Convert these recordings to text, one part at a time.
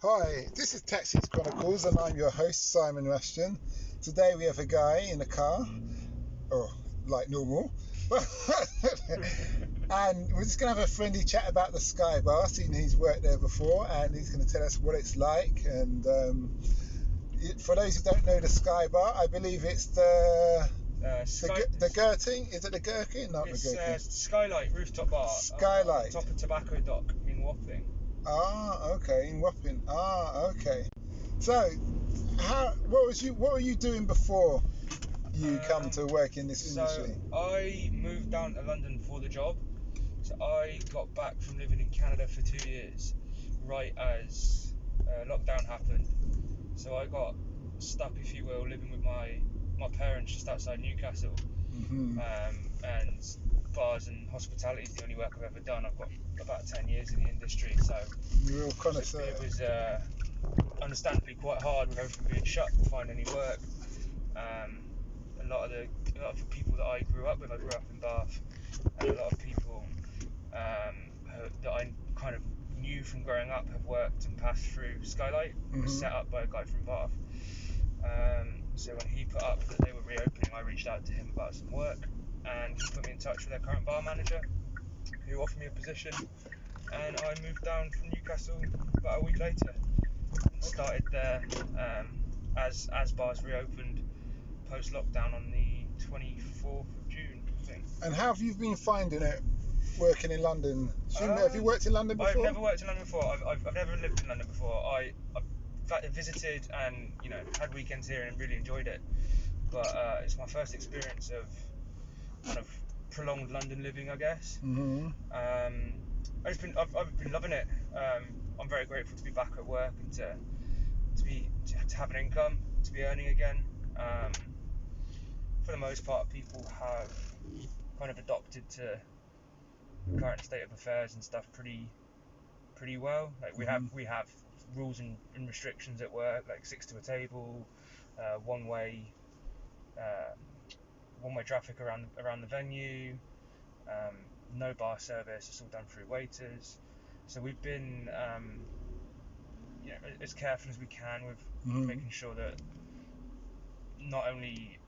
Hi, this is Taxichronicles and I'm your host, Simon Rushton. Today we have a guy in a car, or like normal, and we're just going to have a friendly chat about the Sky Bar, seeing he's worked there before, and he's going to tell us what it's like. And for those who don't know the Sky Bar, I believe it's the Gerting. Is it the Gherkin? Not it's, the Gherkin. Skylight rooftop bar. Skylight. Top of Tobacco Dock in Wapping. Ah, okay, in Wapping. Ah, okay. So, what were you doing before you come to work in this industry? So I moved down to London for the job. So I got back from living in Canada for 2 years, right as lockdown happened. So I got stuck, if you will, living with my parents just outside Newcastle. Mm-hmm. And bars and hospitality is the only work I've ever done. I've got about 10 years in the industry, so You're a connoisseur. it was understandably quite hard with everything being shut to find any work. A lot of the people that I grew up with, I grew up in Bath, and a lot of people that I kind of knew from growing up have worked and passed through Skylight. It was set up by a guy from Bath. So when he put up that they were reopening, I reached out to him about some work, and he put me in touch with their current bar manager, who offered me a position, and I moved down from Newcastle about a week later and started there as bars reopened post lockdown on the 24th of June, I think. And how have you been finding it working in London? Have you worked in London before? I've never worked in London before. I've never lived in London before. I've visited and had weekends here and really enjoyed it, but it's my first experience of kind of prolonged London living, I guess. Mm-hmm. I've been loving it. I'm very grateful to be back at work and to have an income, to be earning again. For the most part, people have kind of adopted to the current state of affairs and stuff pretty well. Like we have rules and restrictions at work, like 6 to a table, one way traffic around the venue, no bar service. It's all done through waiters. So we've been as careful as we can with making sure that not only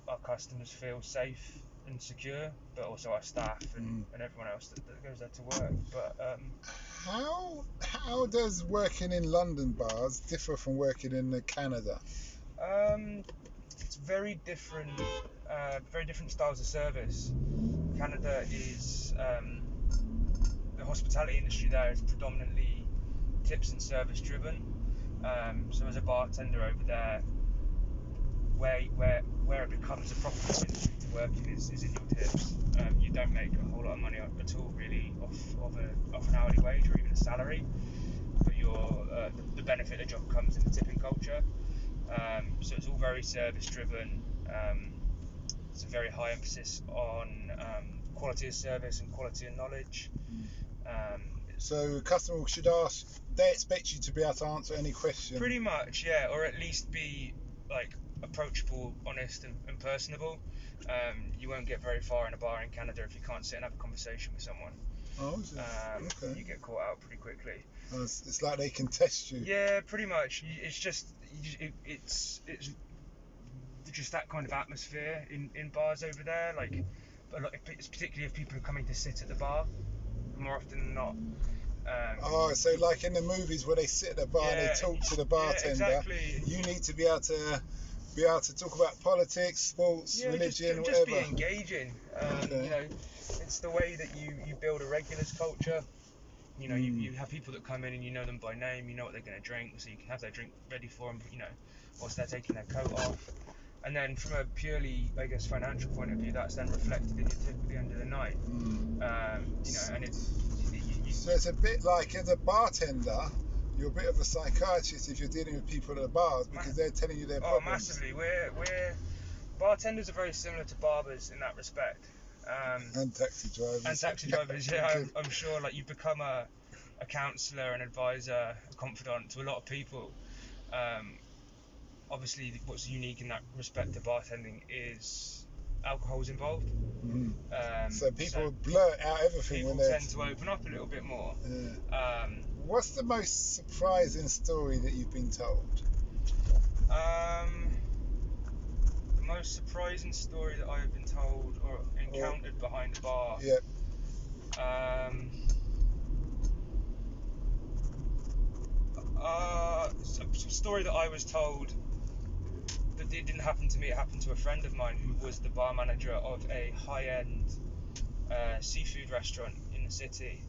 our customers feel safe and secure, but also our staff and everyone else that goes there to work. But how does working in London bars differ from working in Canada? It's very different styles of service. Canada is the hospitality industry there is predominantly tips and service driven. So as a bartender over there, where it becomes a profitable industry to work in is in your tips. You don't make a whole lot of money at all really off an hourly wage or even a salary, but the benefit of the job comes in the tipping culture. So it's all very service driven. It's a very high emphasis on quality of service and quality of knowledge. So customers should ask, they expect you to be able to answer any question. Pretty much, yeah, or at least be like approachable, honest and personable. You won't get very far in a bar in Canada if you can't sit and have a conversation with someone. Oh, okay. You get caught out pretty quickly. It's like they can test you. Yeah, pretty much. It's just that kind of atmosphere in bars over there. Like, it's particularly if people are coming to sit at the bar more often than not. So like in the movies where they sit at the bar and they talk to the bartender. Yeah, exactly. You need to be able to talk about politics, sports, religion, just whatever. Be engaging. Okay. It's the way that you build a regulars culture. You have people that come in and you know them by name. You know what they're going to drink, so you can have their drink ready for them. Whilst they're taking their coat off. And then from a purely, I guess, financial point of view, that's then reflected in your tip at the end of the night. And it's so it's a bit like as a bartender, you're a bit of a psychiatrist if you're dealing with people at the bars because they're telling you their problems. Oh, massively. We're bartenders are very similar to barbers in that respect. And taxi drivers. Yeah. I'm sure. Like you become a counsellor, an advisor, a confidant to a lot of people. Obviously, what's unique in that respect to bartending is alcohol's involved. So people blurt out everything when people they tend to open up a little bit more. What's the most surprising story that you've been told? The most surprising story that I have been told or encountered behind the bar. Yep. Some story that I was told that it didn't happen to me. It happened to a friend of mine who was the bar manager of a high-end seafood restaurant in the city.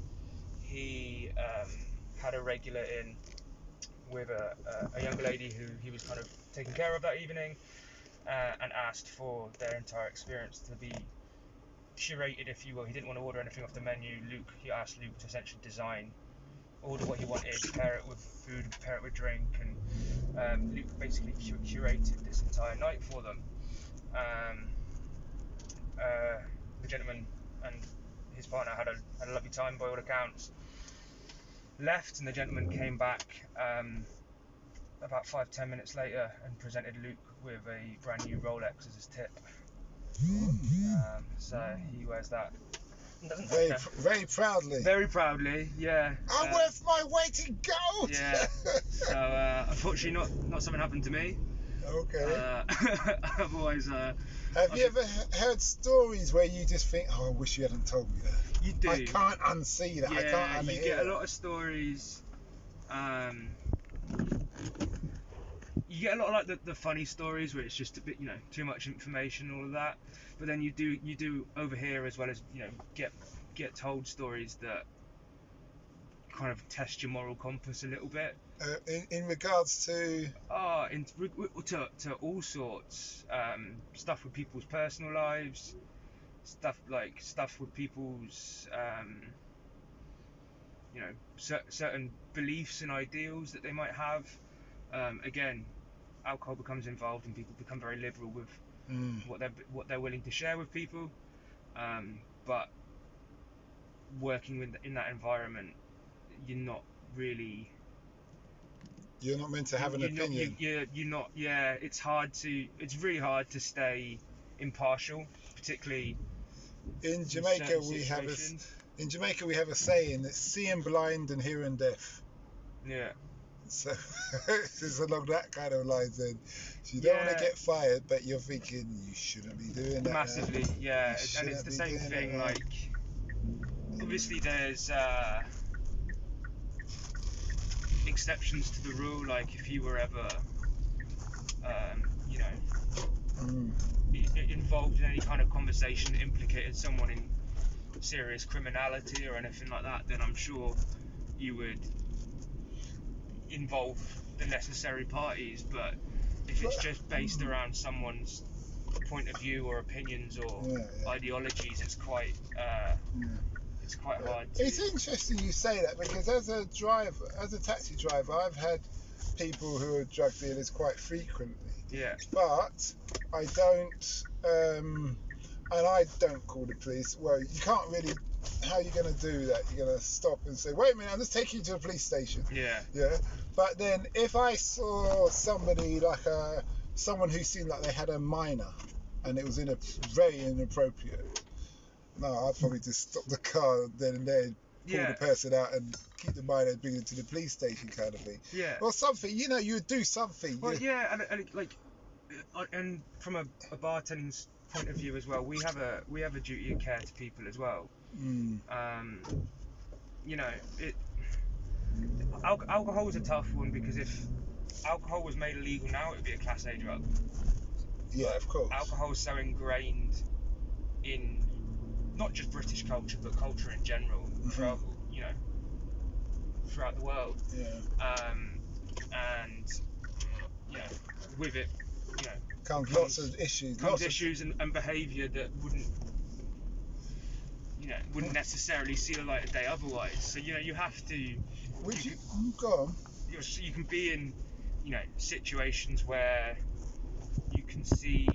He had a regular in with a young lady who he was kind of taking care of that evening, and asked for their entire experience to be curated, if you will. He didn't want to order anything off the menu. He asked Luke to essentially order what he wanted, pair it with food, pair it with drink, and Luke basically curated this entire night for them. The gentleman and his partner had a lovely time by all accounts. Left, and the gentleman came back about 5-10 minutes later and presented Luke with a brand new Rolex as his tip. So he wears that. Very proudly. Very proudly, yeah. I'm worth my weight in gold. Yeah. So unfortunately, not something happened to me. Okay. Otherwise, have you ever heard stories where you just think, "Oh, I wish you hadn't told me that"? You do. I can't unsee that. Yeah, I can't unhear. You get a lot of stories. You get a lot of like the funny stories where it's just a bit, too much information, all of that. But then you do overhear, as well as get told stories that kind of test your moral compass a little bit. In regards to to all sorts, stuff with people's personal lives, stuff with people's certain beliefs and ideals that they might have. Again, alcohol becomes involved and people become very liberal with what they're willing to share with people, but working in that environment, you're not meant to have an opinion. You're not. Yeah, it's really hard to stay impartial, particularly in Jamaica. We have a saying that's seeing blind and hearing deaf. Yeah. So it's along that kind of lines then. So you don't want to get fired, but you're thinking you shouldn't be doing that. Massively, yeah. And it's the same thing. Like, obviously there's exceptions to the rule. Like if you were ever, involved in any kind of conversation that implicated someone in serious criminality or anything like that, then I'm sure you would involve the necessary parties. But if it's just based around someone's point of view or opinions or ideologies, it's quite hard to... It's interesting you say that, because as a taxi driver, I've had people who are drug dealers quite frequently. Yeah. But I don't and I don't call the police. Well, you can't really. How are you going to do that? You're going to stop and say, wait a minute, I'm just taking you to the police station. Yeah. Yeah. But then if I saw somebody like someone who seemed like they had a minor and it was very inappropriate, no, I'd probably just stop the car then and there, pull the person out and keep the minor, bring them to the police station kind of thing. Yeah. Or something, you would do something. Well, and from a bartending's point of view as well, we have a duty of care to people as well. Alcohol is a tough one, because if alcohol was made illegal now, it would be a Class A drug. Yeah, of course. Alcohol is so ingrained in not just British culture, but culture in general, throughout the world. Yeah. And with it, comes lots of issues. And behaviour that wouldn't necessarily see the light of day otherwise. So you have to. Go on. You can be in situations where you can see,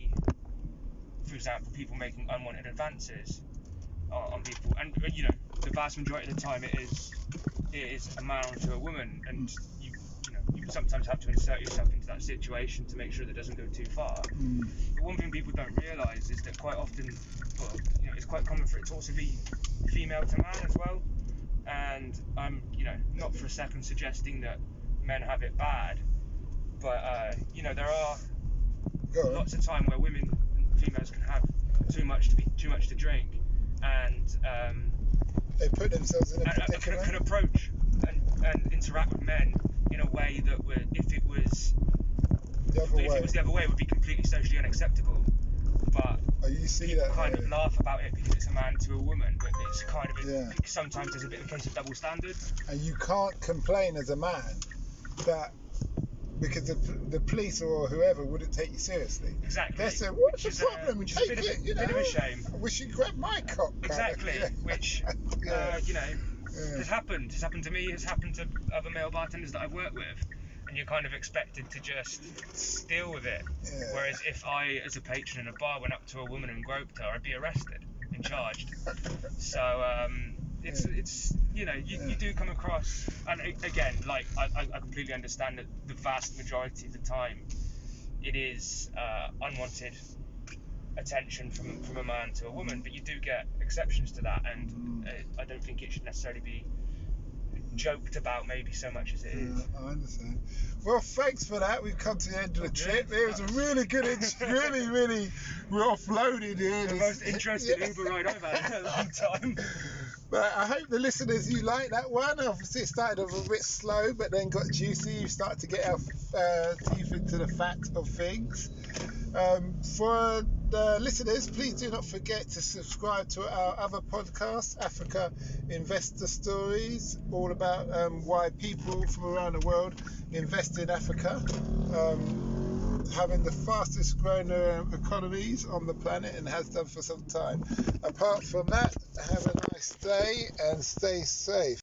for example, people making unwanted advances on people, and the vast majority of the time it is a man to a woman, and you sometimes have to insert yourself into that situation to make sure that it doesn't go too far. But one thing people don't realise is that quite often, well, you know, it's quite common for it to also be female to man as well. And I'm, you know, not for a second suggesting that men have it bad, but you know, there are lots of time where women and females can have too much to drink, and they put themselves in a predicament. Can approach and interact with men in a way that would, if it was the other way, would be completely socially unacceptable. But people kind of laugh about it because it's a man to a woman, but it's kind of sometimes there's a bit of a case of double standard. And you can't complain as a man that because the police or whoever wouldn't take you seriously. Exactly. They say, what's the problem? Take it, you know. Bit of a shame. I wish you'd grab my cock. Exactly. Which, you know, has happened. Has happened to me. Has happened to other male bartenders that I've worked with. And you're kind of expected to just deal with it. Whereas if I, as a patron in a bar, went up to a woman and groped her, I'd be arrested and charged. So it's you know, you do come across, and again, like I completely understand that the vast majority of the time it is unwanted attention from a man to a woman, but you do get exceptions to that, and I don't think it should necessarily be joked about maybe so much as it is. I understand. Well, thanks for that. We've come to the end of the trip. It was a really good, really, we're offloaded here. The most interesting Uber ride I've had in a long time. But I hope the listeners, you like that one. Obviously it started off a bit slow, but then got juicy. You start to get our teeth into the facts of things. For the listeners, please do not forget to subscribe to our other podcast, Africa Investor Stories, all about why people from around the world invest in Africa, having the fastest growing economies on the planet and has done for some time. Apart from that, have a nice day and stay safe.